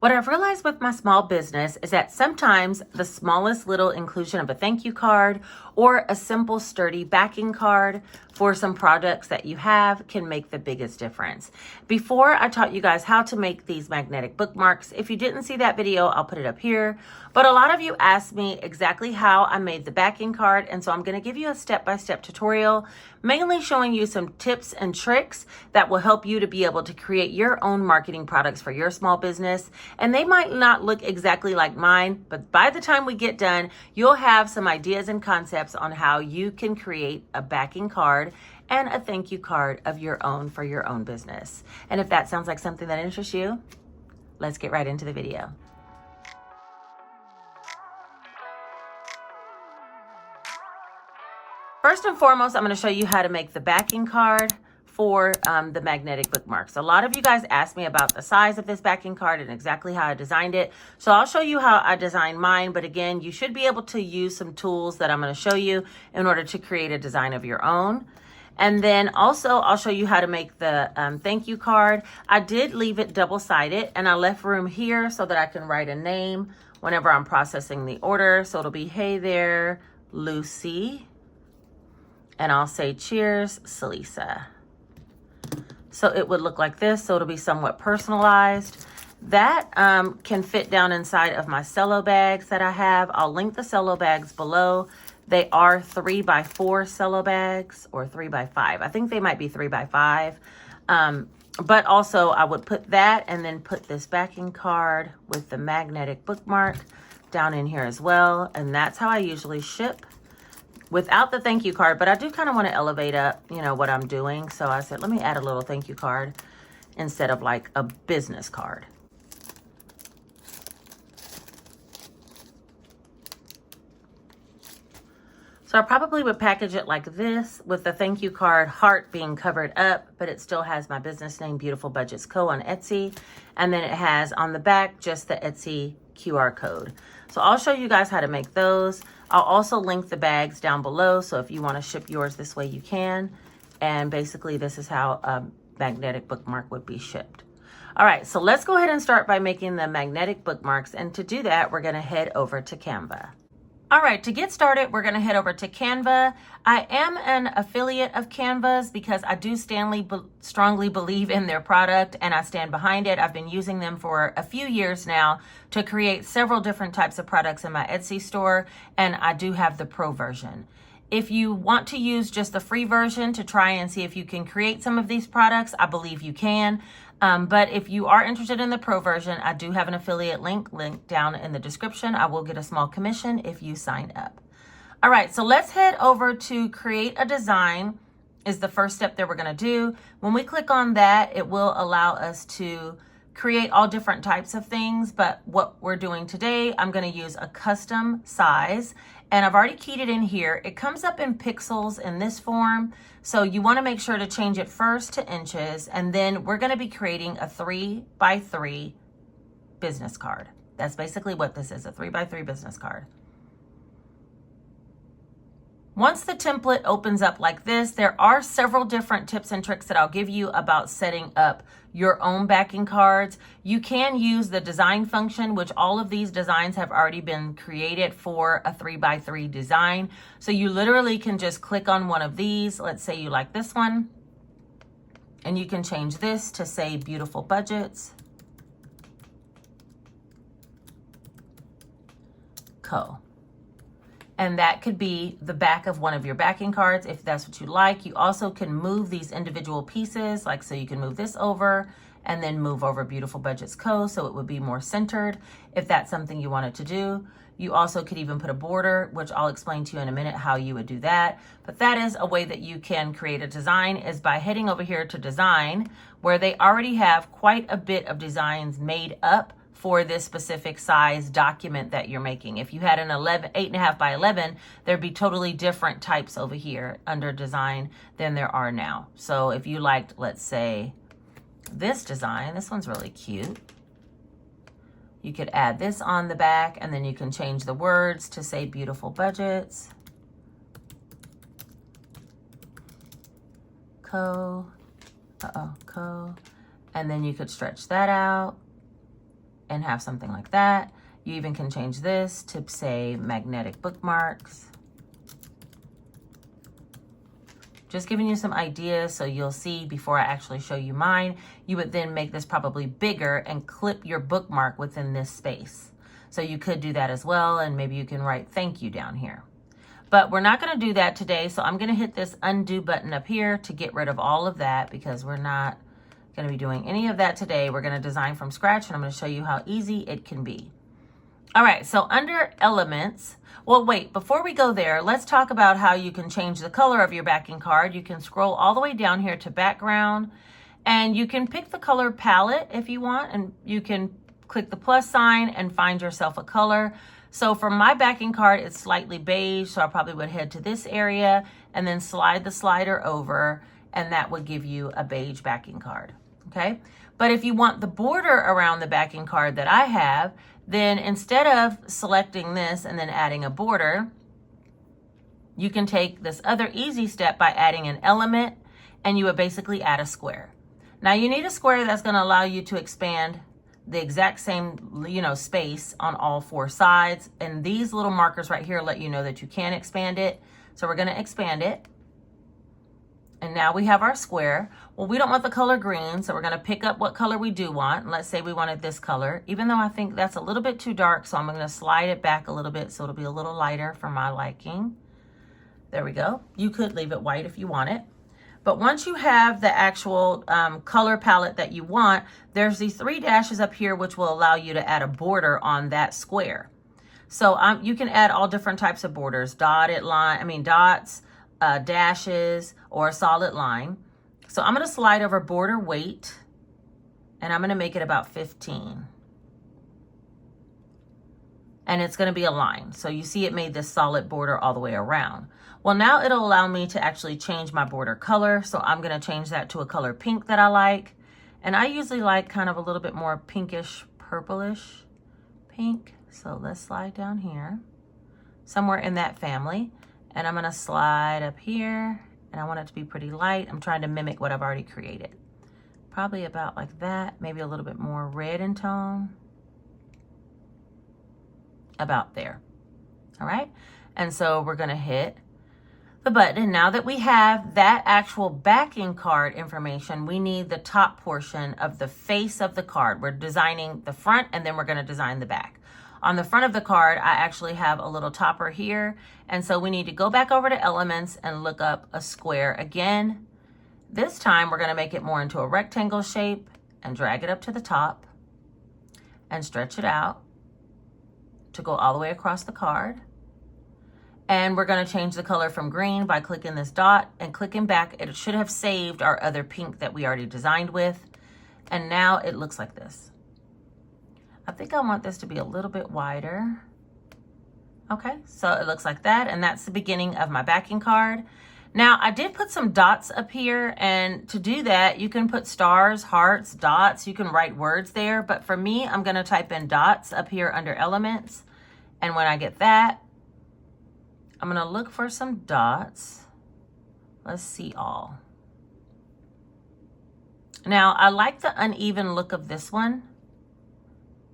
What I've realized with my small business is that sometimes the smallest little inclusion of a thank you card or a simple sturdy backing card for some products that you have can make the biggest difference. Before I taught you guys how to make these magnetic bookmarks, if you didn't see that video, I'll put it up here. But a lot of you asked me exactly how I made the backing card, and so I'm going to give you a step-by-step tutorial, mainly showing you some tips and tricks that will help you to be able to create your own marketing products for your small business. And they might not look exactly like mine, but by the time we get done, you'll have some ideas and concepts on how you can create a backing card and a thank you card of your own for your own business. And if that sounds like something that interests you, let's get right into the video. First and foremost, I'm going to show you how to make the backing card for the magnetic bookmarks. A lot of you guys asked me about the size of this backing card and exactly how I designed it. So I'll show you how I designed mine. But again, you should be able to use some tools that I'm going to show you in order to create a design of your own. And then also I'll show you how to make the thank you card. I did leave it double-sided and I left room here so that I can write a name whenever I'm processing the order. So it'll be, hey there, Lucy. And I'll say, cheers, Celisa. So it would look like this. So it'll be somewhat personalized. That can fit down inside of my cello bags that I have. I'll link the cello bags below. They are 3x4 cello bags or 3x5. I think they might be 3x5. But also I would put that and then put this backing card with the magnetic bookmark down in here as well. And that's how I usually ship without the thank you card, but I do kind of want to elevate up, you know, what I'm doing. So I said, let me add a little thank you card instead of like a business card. So I probably would package it like this with the thank you card heart being covered up, but it still has my business name, Beautiful Budgets Co. on Etsy. And then it has on the back just the Etsy QR code. So I'll show you guys how to make those. I'll also link the bags down below. So if you want to ship yours this way, you can. And basically this is how a magnetic bookmark would be shipped. All right, so let's go ahead and start by making the magnetic bookmarks. And to do that, we're going to head over to Canva. All right, to get started, we're going to head over to Canva. I am an affiliate of Canva's because I do strongly believe in their product and I stand behind it. I've been using them for a few years now to create several different types of products in my Etsy store, and I do have the pro version. If you want to use just the free version to try and see if you can create some of these products, I believe you can. But if you are interested in the pro version, I do have an affiliate link down in the description. I will get a small commission if you sign up. All right, so let's head over to create a design is the first step that we're going to do. When we click on that, it will allow us to create all different types of things. But what we're doing today, I'm going to use a custom size. And I've already keyed it in here. It comes up in pixels in this form. So you want to make sure to change it first to inches. And then we're going to be creating a 3x3 business card. That's basically what this is, a 3x3 business card. Once the template opens up like this, there are several different tips and tricks that I'll give you about setting up your own backing cards. You can use the design function, which all of these designs have already been created for a 3x3 design. So you literally can just click on one of these. Let's say you like this one. And you can change this to say Beautiful Budgets Co. And that could be the back of one of your backing cards if that's what you like. You also can move these individual pieces, like so you can move this over and then move over Beautiful Budgets Co. so it would be more centered if that's something you wanted to do. You also could even put a border, which I'll explain to you in a minute how you would do that. But that is a way that you can create a design is by heading over here to design, where they already have quite a bit of designs made up for this specific size document that you're making. If you had an 8.5 by 11, there'd be totally different types over here under design than there are now. So if you liked, let's say, this design, this one's really cute. You could add this on the back and then you can change the words to say Beautiful Budgets Co. Co. And then you could stretch that out. and have something like that. You even can change this to say magnetic bookmarks. Just giving you some ideas so you'll see before I actually show you mine. You would then make this probably bigger and clip your bookmark within this space. So you could do that as well, and maybe you can write thank you down here. But we're not gonna do that today, so I'm gonna hit this undo button up here to get rid of all of that because we're not gonna be doing any of that today. We're gonna design from scratch, and I'm gonna show you how easy it can be. All right, so under elements, well, wait, before we go there, let's talk about how you can change the color of your backing card. You can scroll all the way down here to background, and you can pick the color palette if you want, and you can click the plus sign and find yourself a color. So for my backing card, it's slightly beige, so I probably would head to this area and then slide the slider over, and that would give you a beige backing card, okay? But if you want the border around the backing card that I have, then instead of selecting this and then adding a border, you can take this other easy step by adding an element, and you would basically add a square. Now you need a square that's going to allow you to expand the exact same, space on all four sides. And these little markers right here let you know that you can expand it. So we're going to expand it. And now we have our square. Well, we don't want the color green, so we're gonna pick up what color we do want. And let's say we wanted this color, even though I think that's a little bit too dark, so I'm gonna slide it back a little bit so it'll be a little lighter for my liking. There we go. You could leave it white if you want it. But once you have the actual color palette that you want, there's these 3 dashes up here which will allow you to add a border on that square. So you can add all different types of borders, dots, dashes, or a solid line. So I'm going to slide over border weight, and I'm going to make it about 15. And it's going to be a line. So you see it made this solid border all the way around. Well, now it'll allow me to actually change my border color. So I'm going to change that to a color pink that I like. And I usually like kind of a little bit more pinkish, purplish pink. So let's slide down here, somewhere in that family. And I'm gonna slide up here, and I want it to be pretty light. I'm trying to mimic what I've already created. Probably about like that, maybe a little bit more red in tone. About there, all right? And so we're gonna hit the button. And now that we have that actual backing card information, we need the top portion of the face of the card. We're designing the front, and then we're gonna design the back. On the front of the card, I actually have a little topper here. And so we need to go back over to elements and look up a square again. This time we're gonna make it more into a rectangle shape and drag it up to the top and stretch it out to go all the way across the card. And we're gonna change the color from green by clicking this dot and clicking back. It should have saved our other pink that we already designed with. And now it looks like this. I think I want this to be a little bit wider. Okay, so it looks like that, and that's the beginning of my backing card. Now, I did put some dots up here, and to do that, you can put stars, hearts, dots, you can write words there, but for me, I'm gonna type in dots up here under elements, and when I get that, I'm gonna look for some dots. Let's see all. Now, I like the uneven look of this one.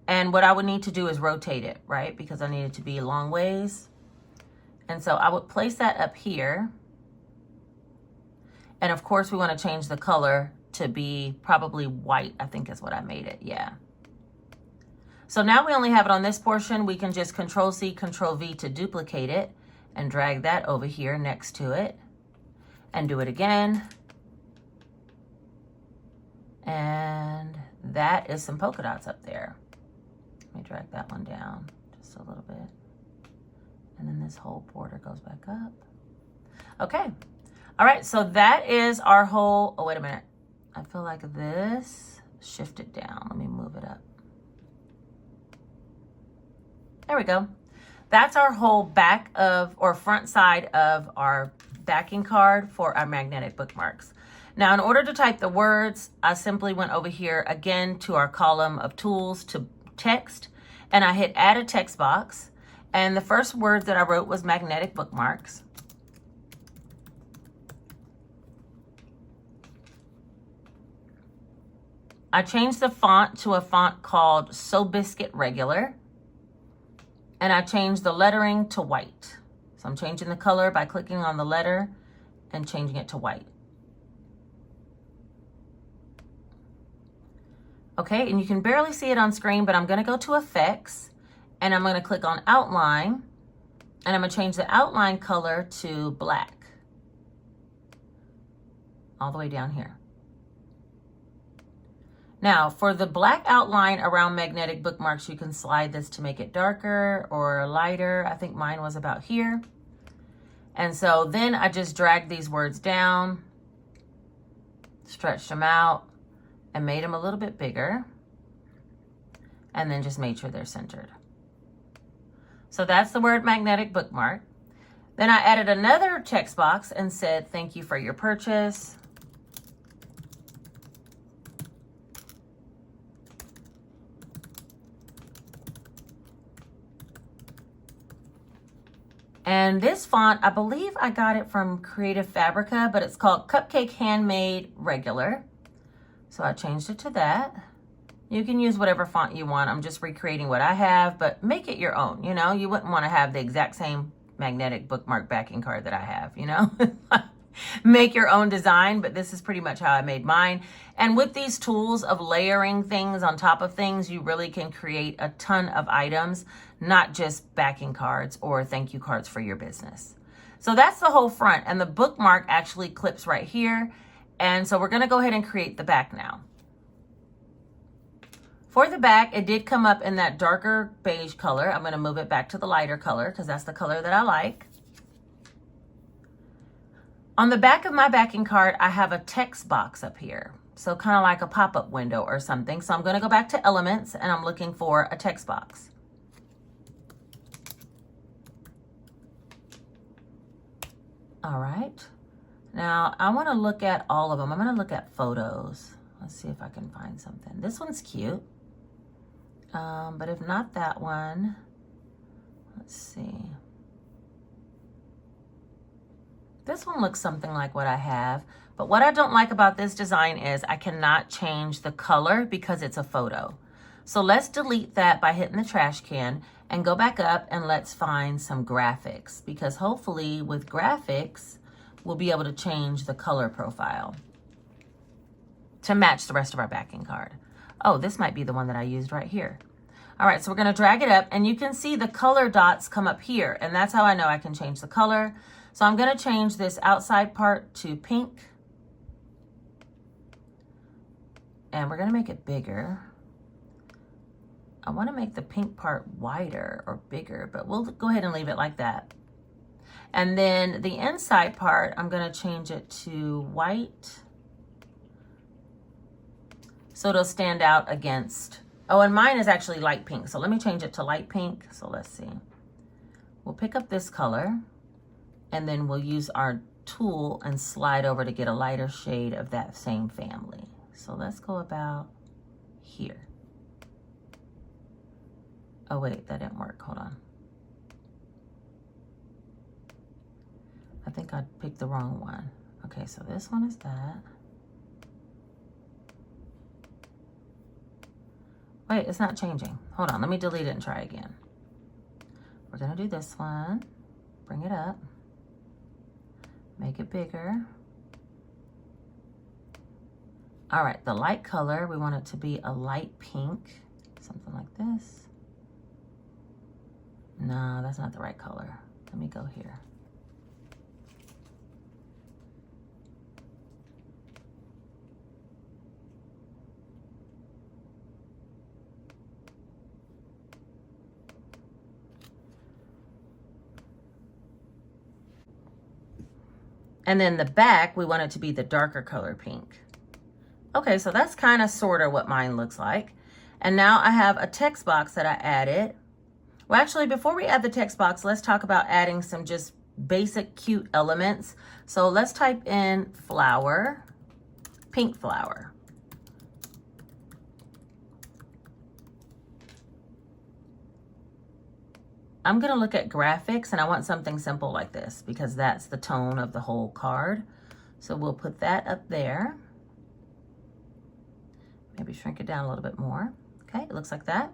And what I would need to do is rotate it, right? Because I need it to be a long ways. And so I would place that up here. And of course we want to change the color to be probably white, I think is what I made it, yeah. So now we only have it on this portion. We can just Control-C, Control-V to duplicate it and drag that over here next to it and do it again. And that is some polka dots up there. Let me drag that one down just a little bit. And then this whole border goes back up. Okay. All right, so that is our whole, oh, wait a minute. I feel like this, shift it down. Let me move it up. There we go. That's our whole back of, or front side of our backing card for our magnetic bookmarks. Now, in order to type the words, I simply went over here again to our column of tools to text, and I hit add a text box. And the first word that I wrote was magnetic bookmarks. I changed the font to a font called So Biscuit Regular. And I changed the lettering to white. So I'm changing the color by clicking on the letter and changing it to white. Okay, and you can barely see it on screen, but I'm gonna go to Effects and I'm gonna click on Outline and I'm gonna change the outline color to black. All the way down here. Now, for the black outline around magnetic bookmarks, you can slide this to make it darker or lighter. I think mine was about here. And so then I just dragged these words down, stretched them out, and made them a little bit bigger. And then just made sure they're centered. So that's the word magnetic bookmark. Then I added another text box and said, thank you for your purchase. And this font, I believe I got it from Creative Fabrica, but it's called Cupcake Handmade Regular. So I changed it to that. You can use whatever font you want. I'm just recreating what I have, but make it your own. You know, you wouldn't want to have the exact same magnetic bookmark backing card that I have, you know? Make your own design, but this is pretty much how I made mine. And with these tools of layering things on top of things, you really can create a ton of items, not just backing cards or thank you cards for your business. So that's the whole front, and the bookmark actually clips right here. And so we're gonna go ahead and create the back now. For the back, it did come up in that darker beige color. I'm gonna move it back to the lighter color because that's the color that I like. On the back of my backing card, I have a text box up here. So kind of like a pop-up window or something. So I'm gonna go back to Elements and I'm looking for a text box. All right. Now I wanna look at all of them. I'm gonna look at photos. Let's see if I can find something. This one's cute. But if not that one, let's see. This one looks something like what I have, but what I don't like about this design is I cannot change the color because it's a photo. So let's delete that by hitting the trash can and go back up and let's find some graphics, because hopefully with graphics, we'll be able to change the color profile to match the rest of our backing card. Oh, this might be the one that I used right here. All right, so we're gonna drag it up and you can see the color dots come up here, and that's how I know I can change the color. So I'm gonna change this outside part to pink. And we're gonna make it bigger. I wanna make the pink part wider or bigger, but we'll go ahead and leave it like that. And then the inside part, I'm gonna change it to white. So it'll stand out against, oh, and mine is actually light pink. So let me change it to light pink. So let's see. We'll pick up this color and then we'll use our tool and slide over to get a lighter shade of that same family. So let's go about here. Oh wait, that didn't work, hold on. I think I picked the wrong one. Okay, so this one is that. Wait, it's not changing. Hold on, let me delete it and try again. We're gonna do this one, bring it up, make it bigger. All right, the light color, we want it to be a light pink, something like this. No, that's not the right color. Let me go here. And then the back, we want it to be the darker color pink. Okay, so that's kind of sort of what mine looks like. And now I have a text box that I added. Well, actually, before we add the text box, let's talk about adding some just basic cute elements. So let's type in flower, pink flower. I'm gonna look at graphics and I want something simple like this because that's the tone of the whole card. So we'll put that up there. Maybe shrink it down a little bit more. Okay, it looks like that.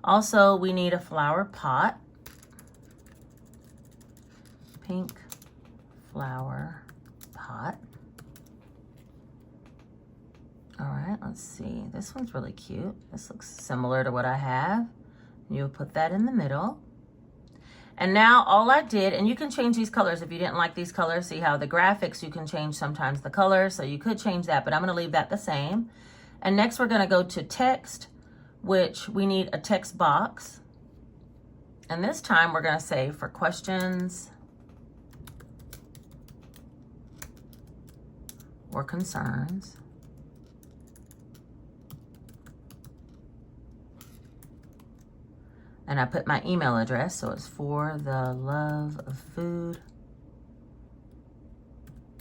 Also, we need a flower pot. Pink flower pot. All right, let's see. This one's really cute. This looks similar to what I have. You'll put that in the middle. And now all I did, and you can change these colors if you didn't like these colors. See how the graphics, you can change sometimes the colors. So you could change that, but I'm gonna leave that the same. And next we're gonna go to text, which we need a text box. And this time we're gonna say for questions or concerns. And I put my email address, so it's for the love of food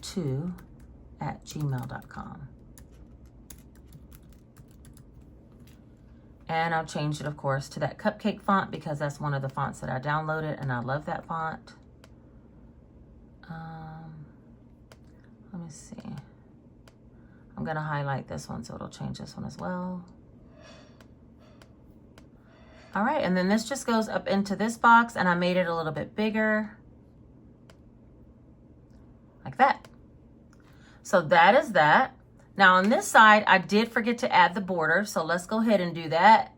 2@gmail.com. And I'll change it, of course, to that cupcake font because that's one of the fonts that I downloaded, and I love that font. Let me see. I'm gonna highlight this one, so it'll change this one as well. All right, and then this just goes up into this box, and I made it a little bit bigger, like that. So that is that. Now on this side, I did forget to add the border, so let's go ahead and do that.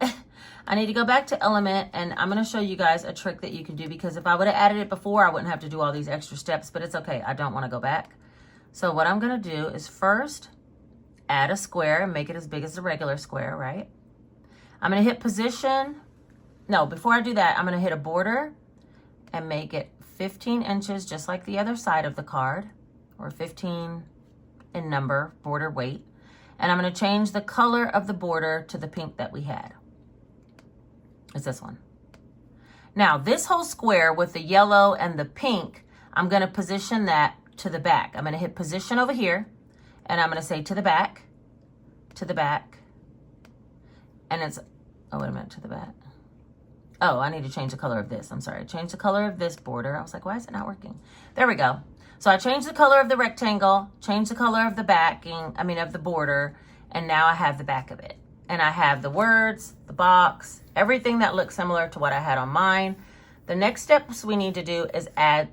I need to go back to Element, and I'm gonna show you guys a trick that you can do, because if I would have added it before, I wouldn't have to do all these extra steps, but it's okay, I don't wanna go back. So what I'm gonna do is first add a square and make it as big as the regular square, right? I'm gonna hit position. No, before I do that, I'm gonna hit a border and make it 15 inches, just like the other side of the card, or 15 in number, border weight. And I'm gonna change the color of the border to the pink that we had. It's this one. Now, this whole square with the yellow and the pink, I'm gonna position that to the back. I'm gonna hit position over here, and I'm gonna say to the back, and it's, oh, wait a minute, to the back. Oh, I need to change the color of this. I'm sorry. Change the color of this border. I was like, why is it not working? There we go. So I changed the color of the rectangle, changed the color of the backing, of the border, and now I have the back of it. And I have the words, the box, everything that looks similar to what I had on mine. The next steps we need to do is add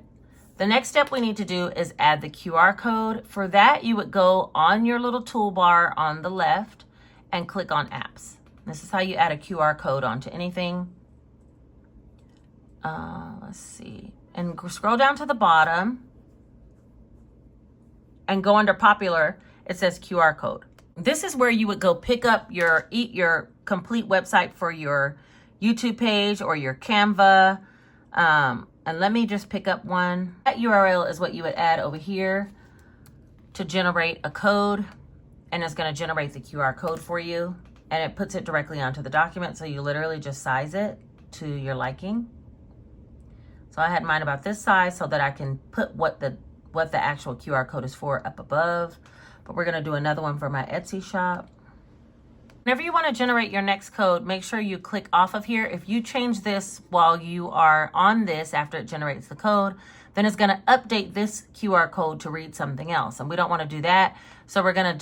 the QR code. For that, you would go on your little toolbar on the left and click on apps. This is how you add a QR code onto anything. Let's see, and scroll down to the bottom and go under popular. It says QR code. This is where you would go pick up your complete website for your YouTube page or your Canva. And let me just pick up one. That URL is what you would add over here to generate a code, and it's going to generate the QR code for you, and it puts it directly onto the document. So you literally just size it to your liking. So I had mine about this size so that I can put what the actual QR code is for up above. But we're gonna do another one for my Etsy shop. Whenever you wanna generate your next code, make sure you click off of here. If you change this while you are on this after it generates the code, then it's gonna update this QR code to read something else. And we don't wanna do that. So we're gonna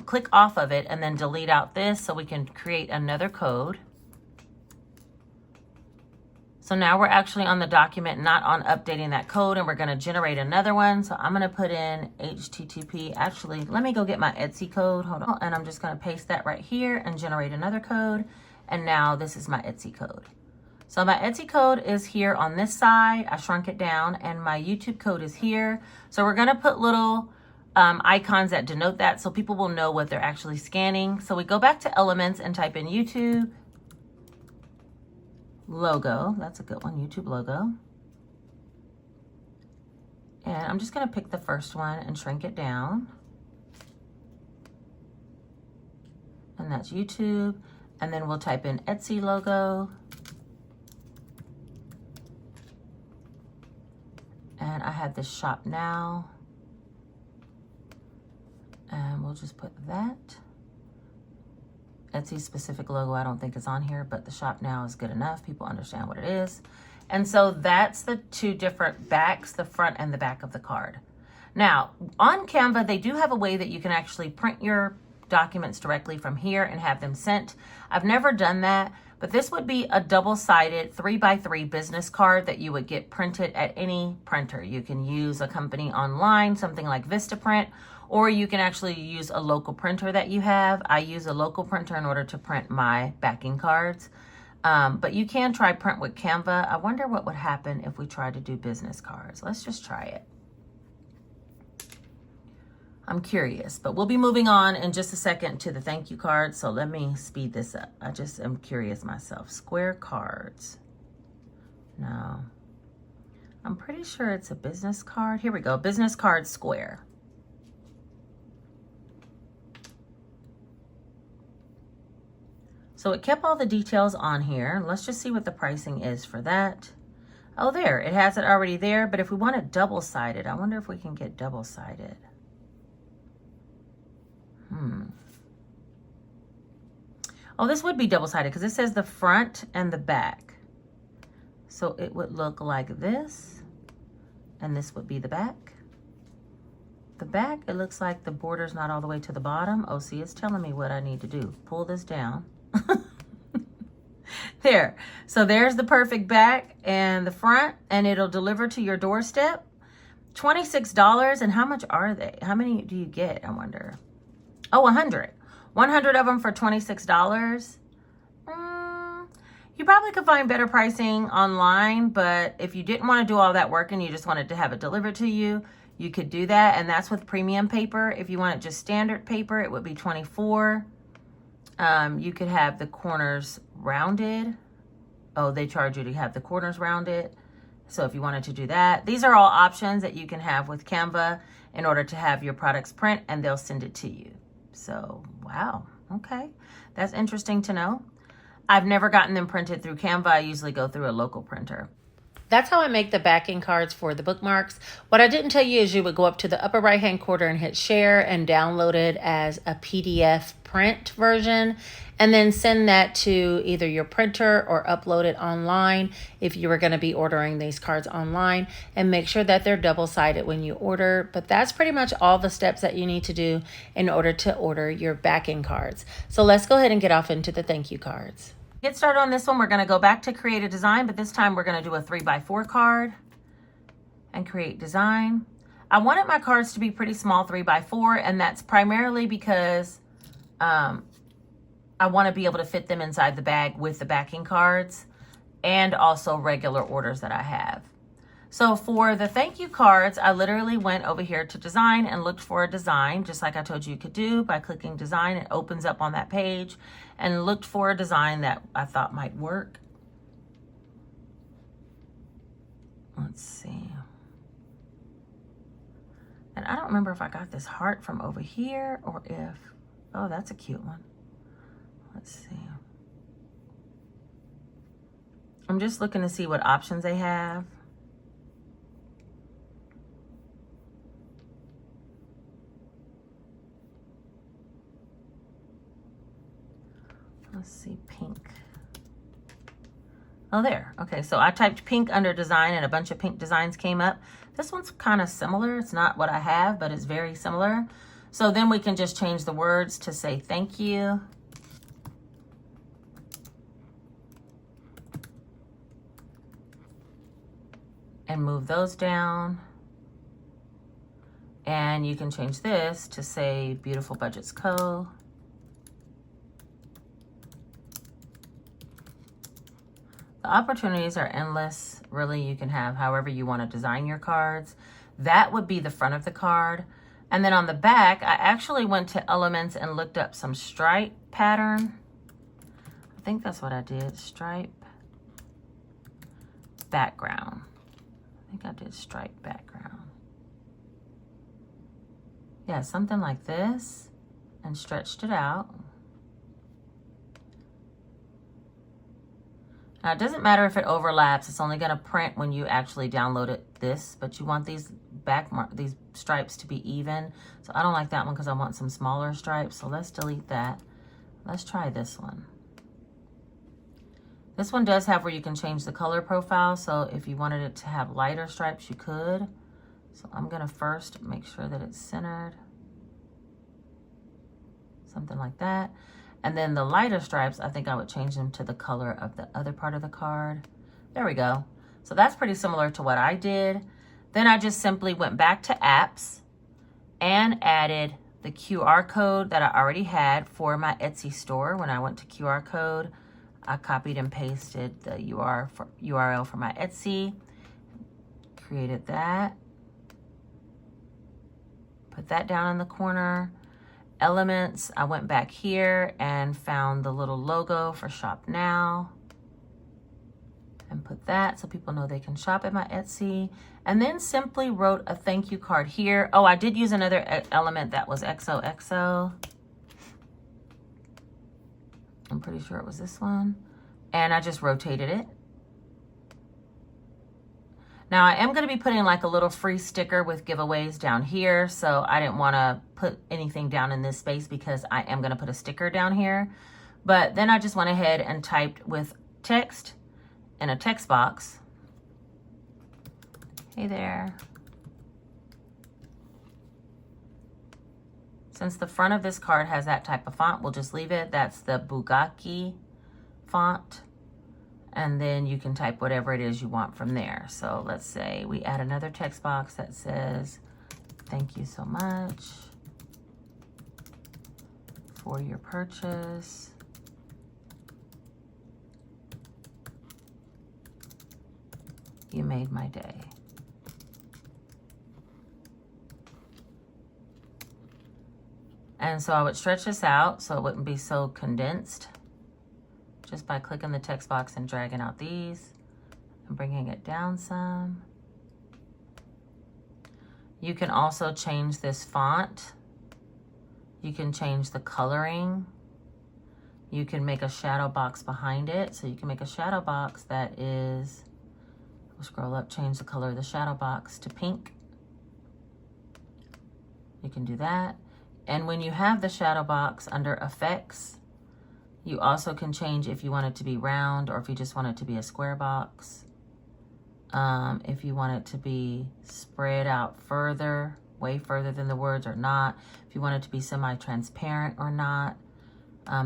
click off of it and then delete out this so we can create another code. So now we're actually on the document, not on updating that code, and we're gonna generate another one. So I'm gonna put in HTTP. Actually, let me go get my Etsy code, hold on. And I'm just gonna paste that right here and generate another code. And now this is my Etsy code. So my Etsy code is here on this side. I shrunk it down, and my YouTube code is here. So we're gonna put little icons that denote that so people will know what they're actually scanning. So we go back to Elements and type in YouTube. Logo, that's a good one, YouTube logo. And I'm just gonna pick the first one and shrink it down. And that's YouTube. And then we'll type in Etsy logo. And I have this shop now. And we'll just put that. Etsy specific logo I don't think is on here, but the shop now is good enough. People understand what it is. And so that's the two different backs, the front and the back of the card. Now, on Canva, they do have a way that you can actually print your documents directly from here and have them sent. I've never done that, but this would be a double-sided 3x3 business card that you would get printed at any printer. You can use a company online, something like Vistaprint, or you can actually use a local printer that you have. I use a local printer in order to print my backing cards. But you can try print with Canva. I wonder what would happen if we tried to do business cards. Let's just try it. I'm curious, but we'll be moving on in just a second to the thank you card. So let me speed this up. I just am curious myself. Square cards. No. I'm pretty sure it's a business card. Here we go. Business card square. So it kept all the details on here. Let's just see what the pricing is for that. Oh, there. It has it already there. But if we want it double-sided, I wonder if we can get double-sided. Oh, this would be double-sided because it says the front and the back. So it would look like this, and this would be the back. The back, it looks like the border's not all the way to the bottom. Oh, see, it's telling me what I need to do. Pull this down. There. So there's the perfect back and the front, and it'll deliver to your doorstep. $26. And how much are they? How many do you get, I wonder? Oh, 100. 100 of them for $26. You probably could find better pricing online, but if you didn't want to do all that work and you just wanted to have it delivered to you, you could do that. And that's with premium paper. If you wanted just standard paper, it would be $24. You could have the corners rounded. Oh, they charge you to have the corners rounded. So if you wanted to do that, these are all options that you can have with Canva in order to have your products print, and they'll send it to you. So, wow. Okay. That's interesting to know. I've never gotten them printed through Canva. I usually go through a local printer. That's how I make the backing cards for the bookmarks. What I didn't tell you is you would go up to the upper right-hand corner and hit share and download it as a PDF print version, and then send that to either your printer or upload it online if you were going to be ordering these cards online, and make sure that they're double-sided when you order. But that's pretty much all the steps that you need to do in order to order your backing cards. So let's go ahead and get off into the thank you cards. Get started on this one. We're going to go back to create a design, but this time we're going to do a 3x4 card and create design. I wanted my cards to be pretty small, 3x4, and that's primarily because I want to be able to fit them inside the bag with the backing cards and also regular orders that I have. So for the thank you cards, I literally went over here to design and looked for a design, just like I told you you could do by clicking design. It opens up on that page, and looked for a design that I thought might work. Let's see. And I don't remember if I got this heart from over here or if, oh, that's a cute one. Let's see. I'm just looking to see what options they have. Let's see, pink. Oh, there. Okay, so I typed pink under design and a bunch of pink designs came up. This one's kind of similar. It's not what I have, but it's very similar. So then we can just change the words to say thank you. And move those down. And you can change this to say Beautiful Budgets Co. The opportunities are endless. Really, you can have however you want to design your cards. That would be the front of the card. And then on the back, I actually went to Elements and looked up some stripe pattern. I think that's what I did. Stripe background. I think I did stripe background. Yeah, something like this, and stretched it out. Now, it doesn't matter if it overlaps. It's only going to print when you actually download this, but you want these these stripes to be even. So I don't like that one because I want some smaller stripes. So let's delete that. Let's try this one. This one does have where you can change the color profile. So if you wanted it to have lighter stripes, you could. So I'm going to first make sure that it's centered. something like that. And then the lighter stripes, I think I would change them to the color of the other part of the card. There we go. So that's pretty similar to what I did. Then I just simply went back to apps and added the QR code that I already had for my Etsy store. When I went to QR code, I copied and pasted the URL for my Etsy, created that, put that down in the corner. Elements, I went back here and found the little logo for Shop Now and put that so people know they can shop at my Etsy. And then simply wrote a thank you card here. Oh, I did use another element that was XOXO. I'm pretty sure it was this one. And I just rotated it. Now I am going to be putting like a little free sticker with giveaways down here. So I didn't want to put anything down in this space because I am going to put a sticker down here. But then I just went ahead and typed with text in a text box. Hey there. Since the front of this card has that type of font, we'll just leave it. That's the Bugaki font. And then you can type whatever it is you want from there. So let's say we add another text box that says, thank you so much for your purchase. You made my day. And so I would stretch this out so it wouldn't be so condensed, just by clicking the text box and dragging out these and bringing it down some. You can also change this font. You can change the coloring. You can make a shadow box behind it. So you can make a shadow box that is, we'll scroll up, change the color of the shadow box to pink. You can do that. And when you have the shadow box under effects, you also can change if you want it to be round or if you just want it to be a square box. If you want it to be spread out further, way further than the words or not. If you want it to be semi-transparent or not.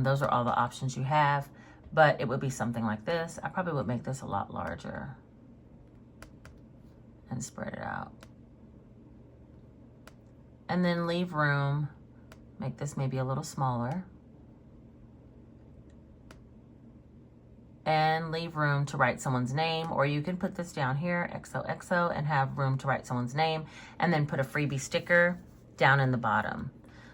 Those are all the options you have. But it would be something like this. I probably would make this a lot larger and spread it out. And then leave room. Make this maybe a little smaller. And leave room to write someone's name, or you can put this down here, XOXO, and have room to write someone's name, and then put a freebie sticker down in the bottom.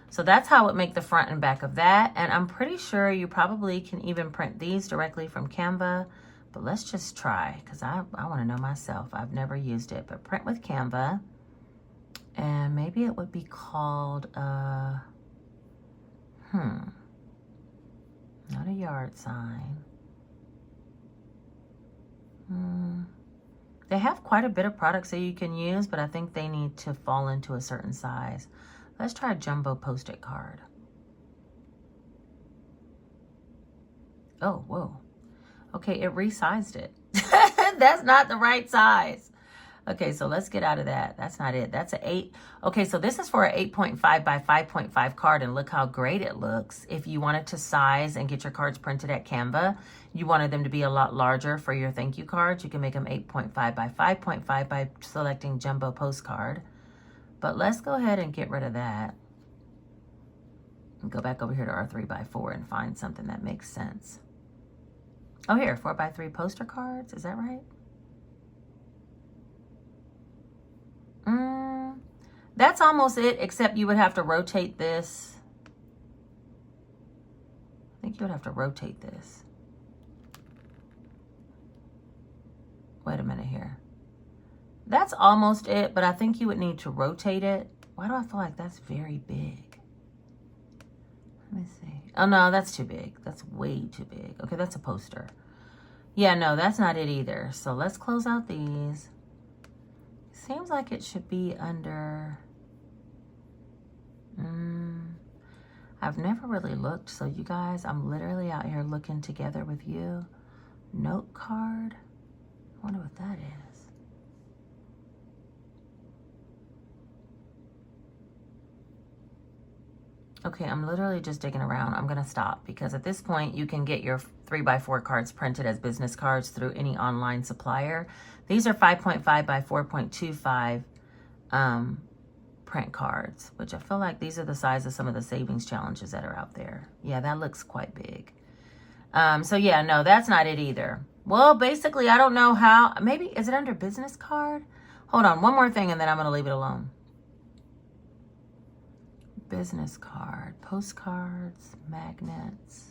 So that's how I would make the front and back of that. And I'm pretty sure you probably can even print these directly from Canva, but let's just try, because I want to know myself. I've never used it, but print with Canva. And maybe it would be called, not a yard sign. They have quite a bit of products that you can use, but I think they need to fall into a certain size. Let's try a jumbo post-it card. Oh, whoa. Okay, it resized it. That's not the right size. Okay, so let's get out of that. That's not it. That's an 8. Okay, so this is for an 8.5 by 5.5 card, and look how great it looks. If you wanted to size and get your cards printed at Canva, you wanted them to be a lot larger for your thank you cards, you can make them 8.5 by 5.5 by selecting jumbo postcard. But let's go ahead and get rid of that. And go back over here to our 3 by 4 and find something that makes sense. Oh, here, 4 by 3 poster cards. Is that right? That's almost it, except you would have to rotate this. I think you would have to rotate this. Wait a minute here. That's almost it, but I think you would need to rotate it. Why do I feel like that's very big? Let me see. Oh, no, that's too big. That's way too big. Okay, that's a poster. Yeah, no, that's not it either. So let's close out these. Seems like it should be under... I've never really looked, so you guys, I'm literally out here looking together with you. Note card. I wonder what that is. Okay, I'm literally just digging around. I'm gonna stop because at this point you can get your 3x4 cards printed as business cards through any online supplier. These are 5.5 by 4.25 print cards, which I feel like these are the size of some of the savings challenges that are out there. Yeah, that looks quite big. So yeah, no, that's not it either. Well, basically, I don't know how, maybe, is it under business card? Hold on, one more thing and then I'm gonna leave it alone. Business card, postcards, magnets.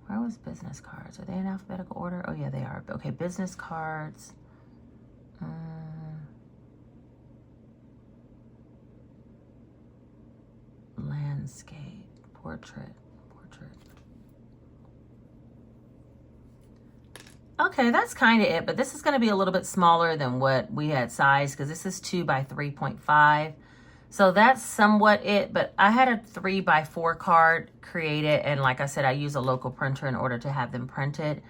Where was business cards? Are they in alphabetical order? Oh yeah, they are. Okay, business cards. Landscape, portrait. Okay, that's kind of it, but this is going to be a little bit smaller than what we had sized because this is 2 by 3.5. So that's somewhat it, but I had a 3x4 card created, and like I said, I use a local printer in order to have them printed.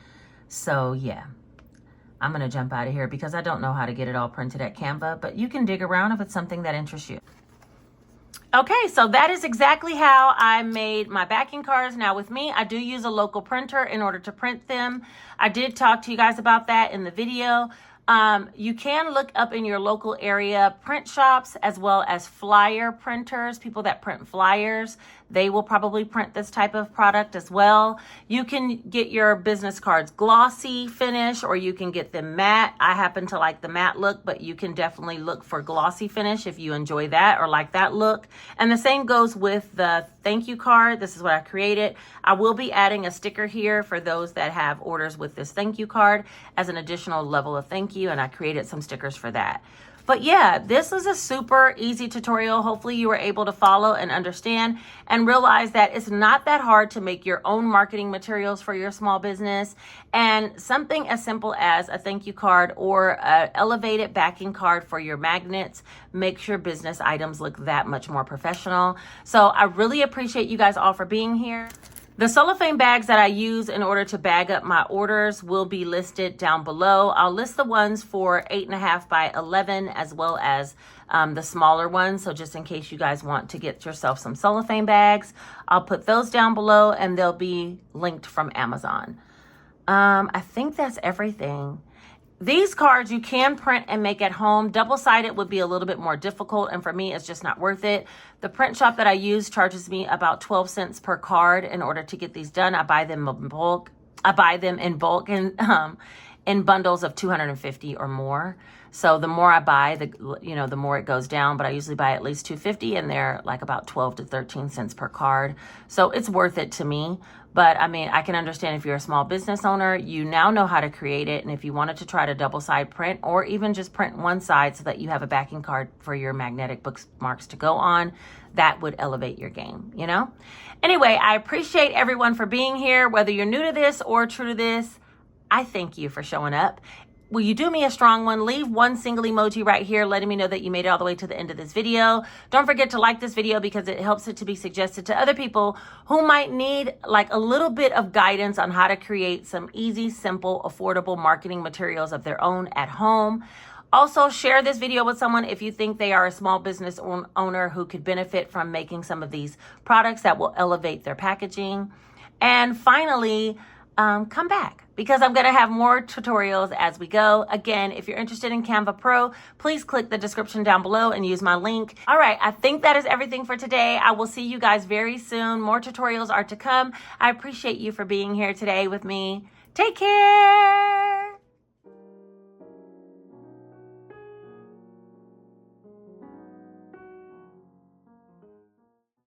So yeah, I'm going to jump out of here because I don't know how to get it all printed at Canva, but you can dig around if it's something that interests you. Okay, so that is exactly how I made my backing cards. Now with me, I do use a local printer in order to print them. I did talk to you guys about that in the video. You can look up in your local area print shops as well as flyer printers, people that print flyers. They will probably print this type of product as well. You can get your business cards glossy finish or you can get them matte. I happen to like the matte look, but you can definitely look for glossy finish if you enjoy that or like that look. And the same goes with the thank you card. This is what I created. I will be adding a sticker here for those that have orders with this thank you card as an additional level of thank you, and I created some stickers for that. But yeah, this is a super easy tutorial. Hopefully you were able to follow and understand and realize that it's not that hard to make your own marketing materials for your small business. And something as simple as a thank you card or an elevated backing card for your magnets makes your business items look that much more professional. So I really appreciate you guys all for being here. The cellophane bags that I use in order to bag up my orders will be listed down below. I'll list the ones for 8.5 by 11 as well as the smaller ones. So just in case you guys want to get yourself some cellophane bags, I'll put those down below and they'll be linked from Amazon. I think that's everything. These cards you can print and make at home. Double-sided would be a little bit more difficult, and for me, it's just not worth it. The print shop that I use charges me about 12 cents per card in order to get these done. I buy them in bulk. In bundles of 250 or more. So the more I buy, the more it goes down, but I usually buy at least 250 and they're like about 12 to 13 cents per card. So it's worth it to me. But I mean, I can understand if you're a small business owner, you now know how to create it. And if you wanted to try to double side print or even just print one side so that you have a backing card for your magnetic bookmarks to go on, that would elevate your game, you know? Anyway, I appreciate everyone for being here, whether you're new to this or true to this. I thank you for showing up. Will you do me a strong one? Leave one single emoji right here letting me know that you made it all the way to the end of this video. Don't forget to like this video because it helps it to be suggested to other people who might need like a little bit of guidance on how to create some easy, simple, affordable marketing materials of their own at home. Also, share this video with someone if you think they are a small business owner who could benefit from making some of these products that will elevate their packaging. And finally, come back because I'm going to have more tutorials as we go. Again, if you're interested in Canva Pro, please click the description down below and use my link. All right, I think that is everything for today. I will see you guys very soon. More tutorials are to come. I appreciate you for being here today with me. Take care.